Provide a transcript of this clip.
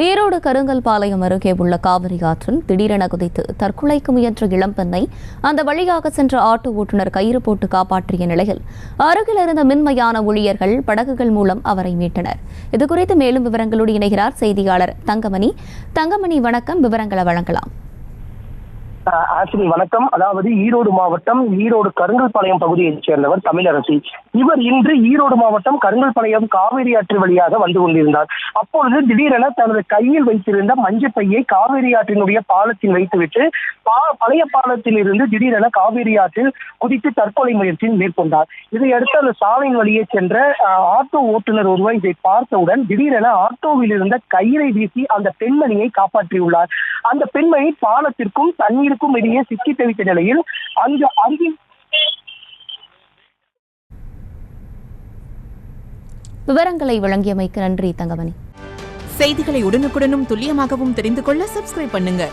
ஈரோடு கருங்கல்பாளையம் அருகே உள்ள காவிரி ஆற்றில் திடீரென குதித்து தற்கொலைக்கு முயன்ற இளம்பெண்ணை அந்த வழியாக சென்ற ஆட்டோ ஓட்டுநர் கயிறு போட்டு காப்பாற்றிய நிலையில் அருகில் இருந்த மின்மயான ஊழியர்கள் படகுகள் மூலம் அவரை மீட்டனர். இதுகுறித்து மேலும் விவரங்களோடு இணைகிறார் செய்தியாளர் தங்கமணி. வணக்கம், விவரங்களை வழங்கலாம். ஆசினி வணக்கம். அதாவது ஈரோடு மாவட்டம் ஈரோடு கருங்கல்பாளையம் பகுதியைச் சேர்ந்தவர் தமிழரசி. இவர் இன்று ஈரோடு மாவட்டம் கருங்கல்பாளையம் காவிரி ஆற்று வழியாக வந்து கொண்டிருந்தார். அப்பொழுது திடீரென தனது கையில் வைத்திருந்த மஞ்சள் பையை காவிரி ஆற்றினுடைய பாலத்தில் வைத்துவிட்டு பழைய பாலத்தில் இருந்து திடீரென காவிரி ஆற்றில் குதித்து தற்கொலை முயற்சி மேற்கொண்டார். இதையடுத்து அந்த சாலையின் வழியே சென்ற ஆட்டோ ஓட்டுநர் ஒருவர் இதை பார்த்தவுடன் திடீரென ஆட்டோவில் இருந்த கயிறை வீசி அந்த பெண்மணியை காப்பாற்றியுள்ளார். அந்த பெண்மணி பாலத்திற்கும் தண்ணீருக்கும் இடையே சிக்கி தவித்த நிலையில் அங்கு விவரங்களை வழங்கியமைக்கு நன்றி தங்கமணி. செய்திகளை உடனுக்குடனும் துல்லியமாகவும் தெரிந்து கொள்ள சப்ஸ்கிரைப் பண்ணுங்க.